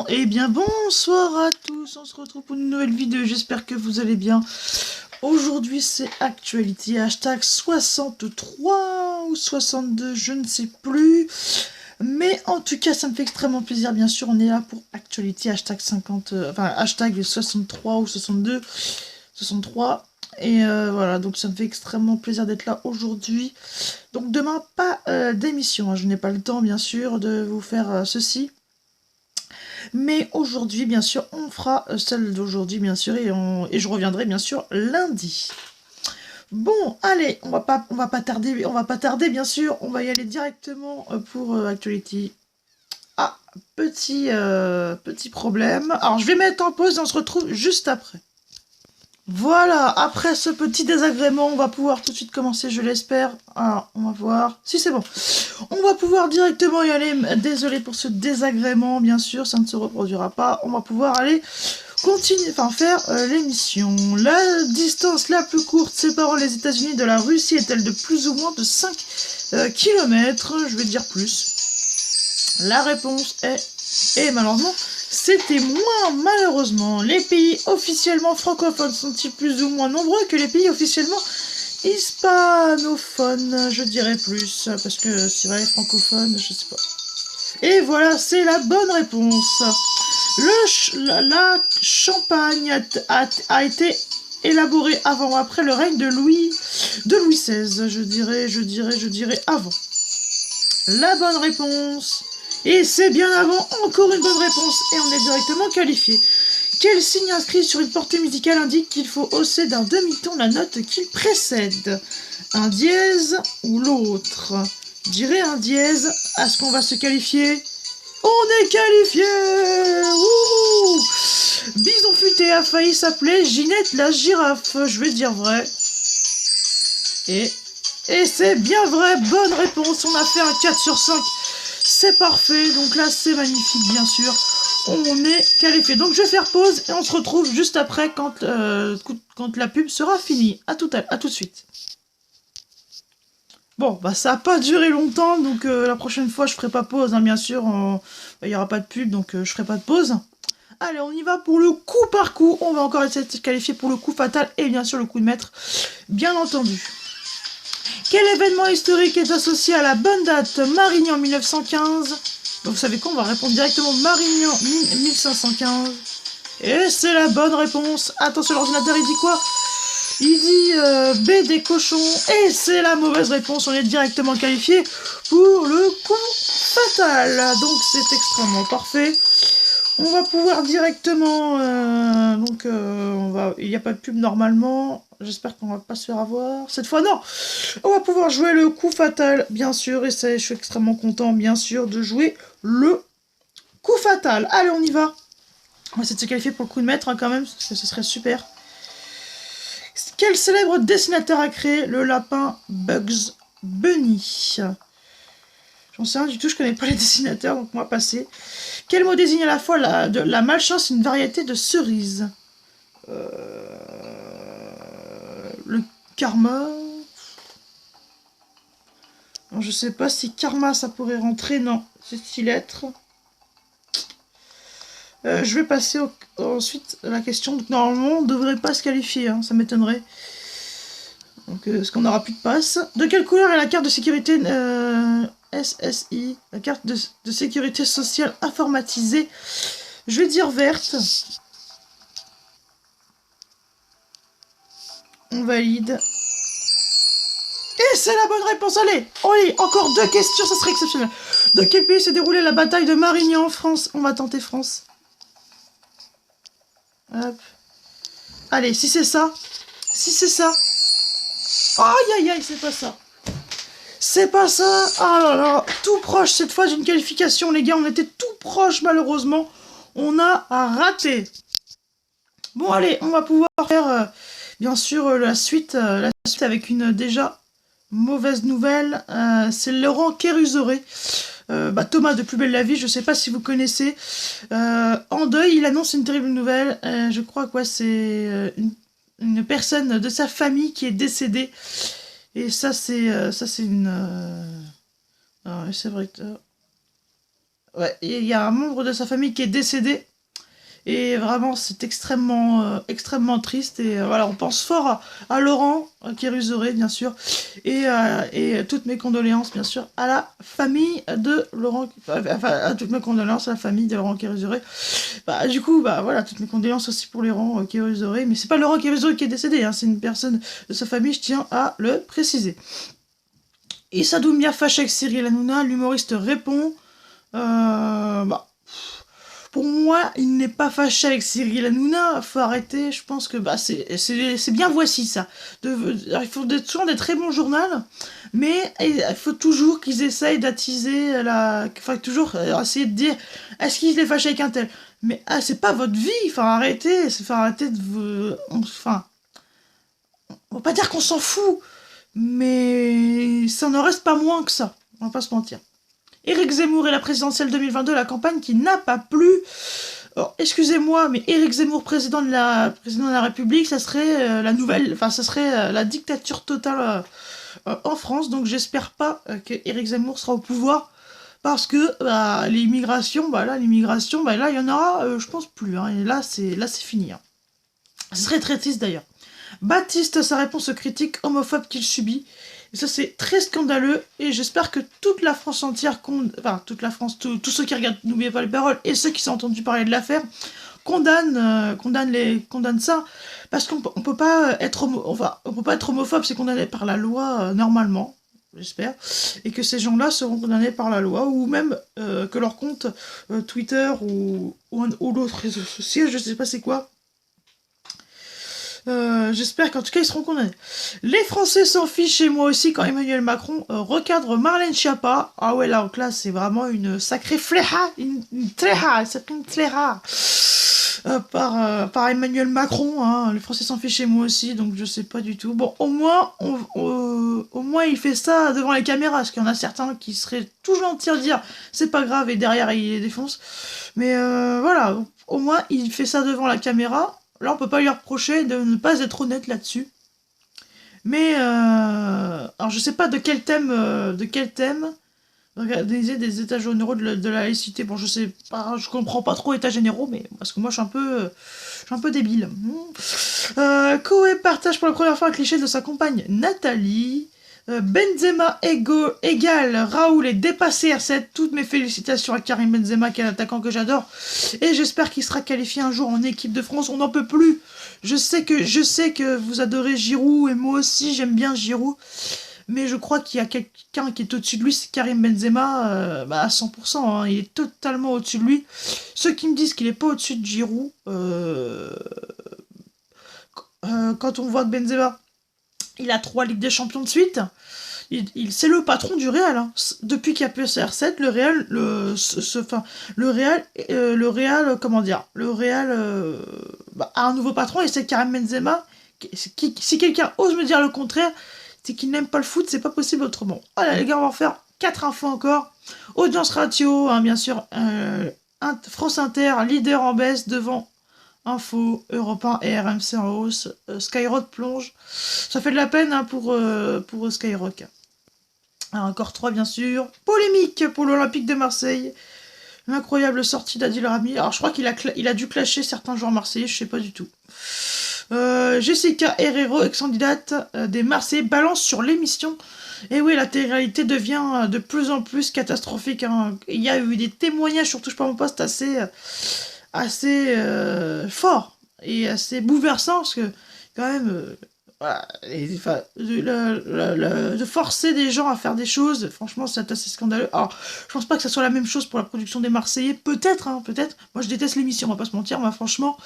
Eh bien bonsoir à tous, on se retrouve pour une nouvelle vidéo, j'espère que vous allez bien. Aujourd'hui c'est actualité, hashtag 63 ou 62, je ne sais plus. Mais en tout cas ça me fait extrêmement plaisir, bien sûr on est là pour actualité, hashtag 50, enfin hashtag 63 ou 62, 63. Et voilà, donc ça me fait extrêmement plaisir d'être là aujourd'hui. Donc demain pas d'émission, hein. Je n'ai pas le temps bien sûr de vous faire ceci. Mais aujourd'hui, bien sûr, on fera celle d'aujourd'hui, bien sûr, et je reviendrai, bien sûr, lundi. Bon, allez, on va pas tarder, bien sûr, on va y aller directement pour Actuality. Ah, petit problème. Alors, je vais mettre en pause et on se retrouve juste après. Voilà, après ce petit désagrément, on va pouvoir tout de suite commencer, je l'espère. Alors, on va voir. Si, c'est bon. On va pouvoir directement y aller. Désolé pour ce désagrément, bien sûr, ça ne se reproduira pas. On va pouvoir aller continuer, enfin faire l'émission. La distance la plus courte séparant les États-Unis de la Russie est-elle de plus ou moins de 5 km? Je vais dire plus. La réponse est, et malheureusement, c'était moins, malheureusement. Les pays officiellement francophones sont-ils plus ou moins nombreux que les pays officiellement hispanophones? Je dirais plus, parce que c'est vrai, francophone, je sais pas. Et voilà, c'est la bonne réponse. La Champagne a été élaborée avant ou après le règne de Louis XVI. Je dirais avant. La bonne réponse. Et c'est bien avant, encore une bonne réponse, et on est directement qualifié. Quel signe inscrit sur une portée musicale indique qu'il faut hausser d'un demi-ton la note qu'il précède? Un dièse ou l'autre? Je dirais un dièse. Est-ce qu'on va se qualifier? On est qualifié! Wouhou! Bison futé a failli s'appeler Ginette la girafe. Je vais dire vrai. Et c'est bien vrai, bonne réponse. On a fait un 4 sur 5. C'est parfait, donc là c'est magnifique bien sûr. On est qualifié. Donc je vais faire pause et on se retrouve juste après quand la pub sera finie. À tout de suite. Bon, bah ça n'a pas duré longtemps, donc la prochaine fois je ferai pas pause, hein, bien sûr. Il n'y aura pas de pub, donc je ferai pas de pause. Allez, on y va pour le coup par coup. On va encore essayer de se qualifier pour le coup fatal et bien sûr le coup de maître, bien entendu. Quel événement historique est associé à la bonne date Marignan 1915? Donc vous savez quoi, on va répondre directement Marignan 1515. Et c'est la bonne réponse. Attention, l'ordinateur il dit quoi? Il dit B des cochons. Et c'est la mauvaise réponse, on est directement qualifié pour le coup fatal. Donc c'est extrêmement parfait. On va pouvoir directement... il n'y a pas de pub normalement. J'espère qu'on va pas se faire avoir. Cette fois, non. On va pouvoir jouer le coup fatal, bien sûr. Et je suis extrêmement content, bien sûr, de jouer le coup fatal. Allez, on y va. On va essayer de se qualifier pour le coup de maître, hein, quand même, parce que ce serait super. Quel célèbre dessinateur a créé le lapin Bugs Bunny? J'en sais rien du tout, je connais pas les dessinateurs, donc on va passer. Quel mot désigne à la fois la malchance et une variété de cerises? Le karma. Alors, je sais pas si karma ça pourrait rentrer, non, c'est 6 lettres. Je vais passer ensuite à la question. Donc, normalement, on ne devrait pas se qualifier, hein, ça m'étonnerait. Donc, est-ce qu'on n'aura plus de passe? De quelle couleur est la carte de sécurité SSI, la carte de sécurité sociale informatisée? Je vais dire verte. On valide. Et c'est la bonne réponse, allez! Oui, encore 2 questions, ça serait exceptionnel. Dans quel pays s'est déroulée la bataille de Marignan en France? On va tenter France. Hop. Allez, si c'est ça. Si c'est ça. Aïe aïe aïe, c'est pas ça. C'est pas ça. Ah là là, tout proche cette fois d'une qualification, les gars. On était tout proche, malheureusement. On a raté. Bon, allez, on va pouvoir faire, bien sûr, la suite avec une déjà mauvaise nouvelle. C'est Laurent Kérusoré. Thomas de Plus belle la vie, je sais pas si vous connaissez. En deuil, il annonce une terrible nouvelle. Je crois que c'est une personne de sa famille qui est décédée. Et ça, c'est une... c'est vrai que... ouais, il y a un membre de sa famille qui est décédé. Et vraiment, c'est extrêmement triste. Et voilà, on pense fort à Laurent Kéruzoré, bien sûr. Et toutes mes condoléances, bien sûr, à la famille de Laurent. Enfin, à toutes mes condoléances à la famille de Laurent Kéruzoré. Bah, du coup, bah voilà, toutes mes condoléances aussi pour Laurent Kéruzoré. Mais c'est pas Laurent Kéruzoré qui est décédé, hein, c'est une personne de sa famille, je tiens à le préciser. Et Sadoumia fâche avec Cyril Hanouna, l'humoriste répond. Bah, pour moi, il n'est pas fâché avec Cyril Hanouna, faut arrêter, je pense que bah, c'est bien voici ça. Il faut toujours des très bons journaux, mais il faut toujours qu'ils essayent d'attiser la... Enfin, toujours essayer de dire, est-ce qu'il est fâché avec un tel? Mais ah, c'est pas votre vie, enfin arrêtez, de vous... Enfin, on va pas dire qu'on s'en fout, mais ça ne reste pas moins que ça, on va pas se mentir. Éric Zemmour et la présidentielle 2022, la campagne qui n'a pas plu. Alors, excusez-moi, mais Éric Zemmour, président de la République, ça serait la nouvelle, enfin, ça serait la dictature totale en France. Donc, j'espère pas que Éric Zemmour sera au pouvoir parce que bah, l'immigration, bah là, il y en aura, je pense plus. Hein, et là, c'est fini. Hein. Ce serait très triste d'ailleurs. Baptiste, sa réponse aux critiques homophobes qu'il subit. Et ça, c'est très scandaleux. Et j'espère que toute la France entière, enfin, toute la France, tous ceux qui regardent N'oubliez pas les paroles et ceux qui sont entendus parler de l'affaire, condamnent ça. Parce qu'on peut pas être on peut pas être homophobe, c'est condamné par la loi normalement. J'espère, et que ces gens-là seront condamnés par la loi, ou même que leur compte Twitter ou l'autre réseau social, je sais pas c'est quoi, j'espère qu'en tout cas ils seront condamnés. Les Français s'en fichent et moi aussi quand Emmanuel Macron recadre Marlène Schiappa. Ah ouais, là, donc là c'est vraiment une sacrée fléha, une tléha, c'est une tléha par Emmanuel Macron. Hein. Les Français s'en fichent et moi aussi, donc je sais pas du tout. Bon, au moins il fait ça devant les caméras, parce qu'il y en a certains qui seraient tout gentils à dire c'est pas grave et derrière il les défonce. Mais voilà, au moins il fait ça devant la caméra. Là, on peut pas lui reprocher de ne pas être honnête là-dessus. Mais, alors je sais pas de quel thème, organiser des états généraux de la laïcité. Bon, je sais pas, je comprends pas trop états généraux, mais parce que moi, je suis un peu débile. Koé partage pour la première fois un cliché de sa compagne Nathalie. Benzema égale Raoul est dépassé R7. Toutes mes félicitations à Karim Benzema, qui est un attaquant que j'adore. Et j'espère qu'il sera qualifié un jour en équipe de France. On n'en peut plus. Je sais que vous adorez Giroud et moi aussi j'aime bien Giroud. Mais je crois qu'il y a quelqu'un qui est au-dessus de lui, c'est Karim Benzema, à 100%. Hein, il est totalement au-dessus de lui. Ceux qui me disent qu'il n'est pas au-dessus de Giroud, quand on voit que Benzema, il a 3 Ligues des Champions de suite. C'est le patron du Real. Hein. Depuis qu'il y a plus CR7, le Real, comment dire, le Real a un nouveau patron et c'est Karim Benzema. Si quelqu'un ose me dire le contraire, c'est qu'il n'aime pas le foot, c'est pas possible autrement. Voilà les gars, on va en faire 4 infos encore. Audience ratio, hein, bien sûr, France Inter, leader en baisse devant Info, Europe 1 et RMC en hausse. Skyrock plonge. Ça fait de la peine hein, pour Skyrock. Alors, encore 3 bien sûr. Polémique pour l'Olympique de Marseille. L'incroyable sortie d'Adil Rami. Alors je crois qu'il a dû clasher certains joueurs marseillais, je sais pas du tout. Jessica Herrero, ex-candidate des Marseillais, balance sur l'émission. Et oui, la télé-réalité devient de plus en plus catastrophique. Hein. Il y a eu des témoignages sur Touche pas mon poste assez forts et assez bouleversants, parce que quand même... voilà, de forcer des gens à faire des choses, franchement, c'est assez scandaleux. Alors, je pense pas que ça soit la même chose pour la production des Marseillais. Peut-être, hein, peut-être. Moi, je déteste l'émission, on va pas se mentir. Moi, franchement,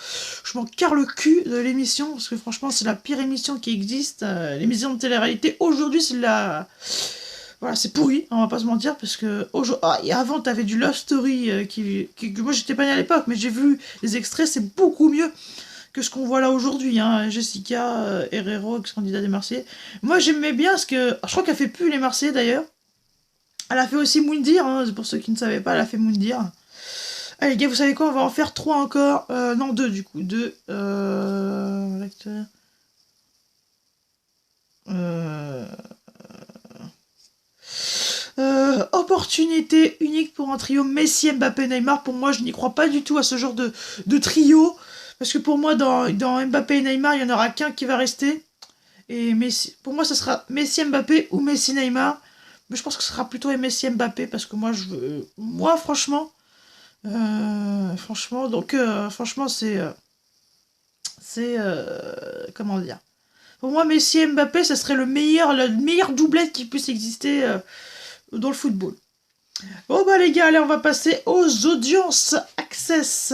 je m'en carre le cul de l'émission, parce que franchement, c'est la pire émission qui existe. L'émission de télé-réalité, aujourd'hui, c'est voilà, c'est pourri, on va pas se mentir, parce que et avant, t'avais du Love Story, que moi, j'étais pas née à l'époque, mais j'ai vu les extraits, c'est beaucoup mieux que ce qu'on voit là aujourd'hui, hein. Jessica Herrero, ex-candidat des Marseillais. Moi j'aimais bien parce que. Je crois qu'elle fait plus les Marseillais d'ailleurs. Elle a fait aussi Moundir, hein, pour ceux qui ne savaient pas, elle a fait Moundir. Allez les gars, vous savez quoi, on va en faire 3 encore. Non, 2 du coup. 2. Opportunité unique pour un trio Messi, Mbappé, Neymar. Pour moi, je n'y crois pas du tout à ce genre de trio. Parce que pour moi, dans Mbappé et Neymar, il n'y en aura qu'un qui va rester. Et Messi, pour moi, ce sera Messi, Mbappé ou Messi, Neymar. Mais je pense que ce sera plutôt Messi, Mbappé. Parce que moi, franchement... franchement, comment dire. Pour moi, Messi et Mbappé, ça serait la meilleure doublette qui puisse exister dans le football. Bon bah les gars, allez, on va passer aux audiences access.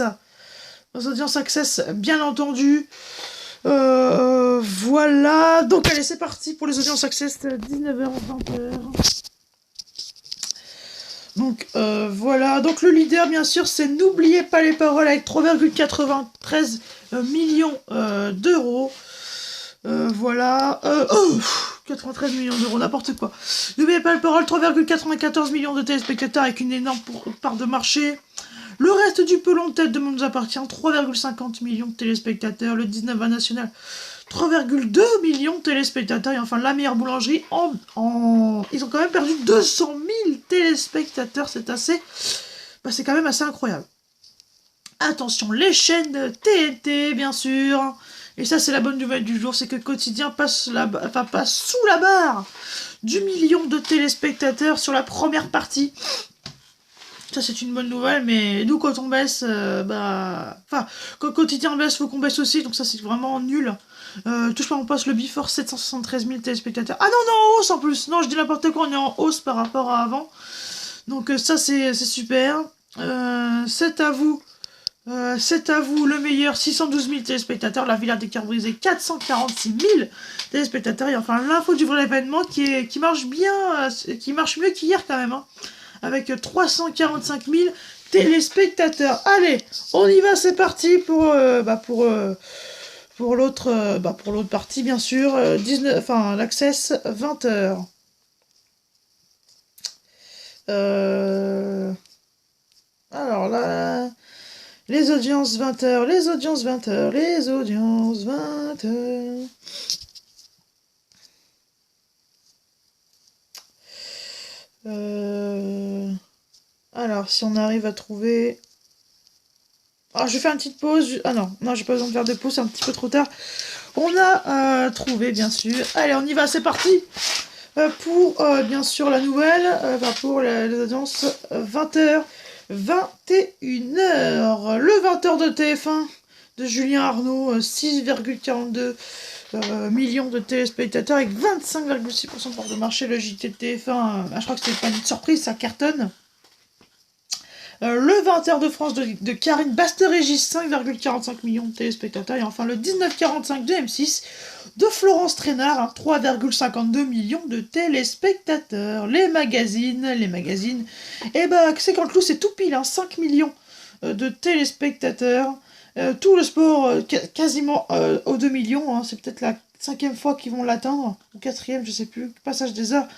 Aux audiences access, bien entendu. Voilà. Donc allez, c'est parti pour les audiences access, 19h, 20h. Donc voilà, donc le leader bien sûr c'est N'oubliez pas les paroles avec 3,93 millions d'euros. Voilà, 93 millions d'euros, n'importe quoi. N'oubliez pas les paroles, 3,94 millions de téléspectateurs avec une énorme part de marché. Le reste du pelon tête de Monde nous appartient, 3,50 millions de téléspectateurs. Le 19 national, 3,2 millions de téléspectateurs. Et enfin, la meilleure boulangerie, ils ont quand même perdu 200 000 téléspectateurs. C'est assez... c'est quand même assez incroyable. Attention, les chaînes de TNT, bien sûr. Et ça, c'est la bonne nouvelle du jour, c'est que Quotidien passe sous la barre du million de téléspectateurs sur la première partie. Ça, c'est une bonne nouvelle, mais nous, quand on baisse, quand Quotidien baisse, faut qu'on baisse aussi, donc ça, c'est vraiment nul. Touche pas mon poste, le Before, 773 000 téléspectateurs. Ah non, on est en hausse en plus. Non, je dis n'importe quoi, on est en hausse par rapport à avant. Donc ça, c'est super. C'est à vous. Le meilleur, 612 000 téléspectateurs. La Villa des Cœurs Brisés, 446 000 téléspectateurs. Et enfin, l'info du vrai événement qui marche bien, qui marche mieux qu'hier quand même, hein, avec 345 000 téléspectateurs. Allez, on y va, c'est parti pour l'autre partie, bien sûr. L'access, 20h. Alors là... Les audiences 20h, les audiences 20h, les audiences 20h. Alors, si on arrive à trouver... Alors, je vais faire une petite pause. Ah non, j'ai pas besoin de faire de pause, c'est un petit peu trop tard. On a trouvé, bien sûr. Allez, on y va, c'est parti pour, bien sûr, la nouvelle. Pour les audiences 20h. 21h, le 20h de TF1 de Julien Arnaud, 6,42 millions de téléspectateurs avec 25,6% de part de marché. Le JT de TF1, je crois que c'était pas une surprise, ça cartonne. Le 20h de France de Karine Basterégis, 5,45 millions de téléspectateurs. Et enfin le 19h45 de M6 de Florence Trainard, 3,52 millions de téléspectateurs. Les magazines, c'est quand le clou, c'est tout pile, 5 millions de téléspectateurs. Tout le sport, quasiment aux 2 millions, c'est peut-être la 5e fois qu'ils vont l'atteindre, ou 4e, je sais plus, passage des heures.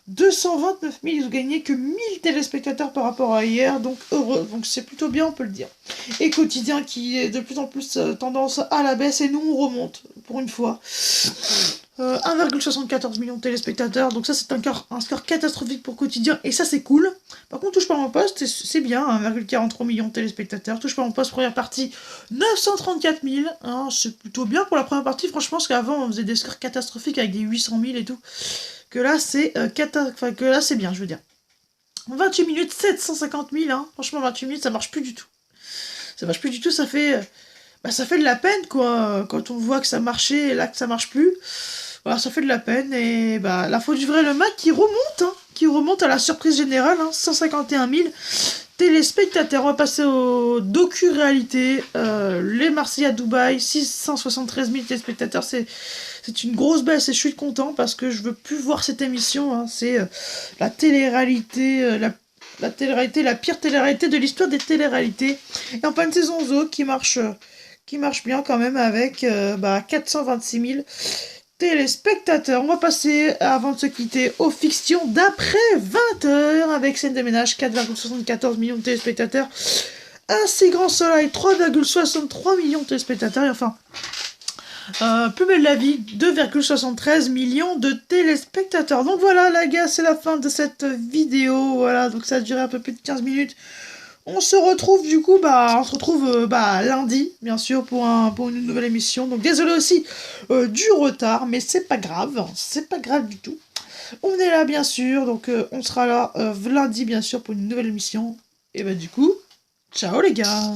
229 000, ils ont gagné que 1000 téléspectateurs par rapport à hier, donc heureux, donc c'est plutôt bien, on peut le dire. Et Quotidien qui est de plus en plus tendance à la baisse, et nous on remonte, pour une fois. 1,74 millions de téléspectateurs, donc ça c'est un score catastrophique pour Quotidien, et ça c'est cool. Par contre, Touche pas mon poste, c'est bien, 1,43 millions de téléspectateurs. Touche pas mon poste, première partie, 934 000, c'est plutôt bien pour la première partie, franchement, parce qu'avant on faisait des scores catastrophiques avec des 800 000 et tout. Que là c'est bien, je veux dire. 28 minutes, 750 000, franchement 28 minutes ça marche plus du tout. Ça fait de la peine quoi, quand on voit que ça marchait et là que ça marche plus. Voilà, ça fait de la peine et la faute du vrai le Mac qui remonte à la surprise générale, 151 000 téléspectateurs. On va passer au docu-réalité, les Marseillais à Dubaï, 673 000 téléspectateurs, c'est une grosse baisse et je suis content parce que je veux plus voir cette émission, c'est la télé-réalité, la télé-réalité, la pire télé-réalité de l'histoire des télé-réalités. Et enfin une saison Zo qui marche bien quand même avec 426 000 téléspectateurs. On va passer, avant de se quitter, aux fictions d'après 20h avec Scène de ménage, 4,74 millions de téléspectateurs. Un si grand soleil, 3,63 millions de téléspectateurs. Et enfin, Plus belle la vie, 2,73 millions de téléspectateurs. Donc voilà les gars, c'est la fin de cette vidéo. Voilà, donc ça a duré un peu plus de 15 minutes. On se retrouve du coup, lundi, bien sûr, pour une nouvelle émission. Donc désolé aussi du retard, mais c'est pas grave, c'est pas grave du tout. On est là bien sûr, donc on sera là lundi bien sûr pour une nouvelle émission. Et bah du coup, ciao les gars.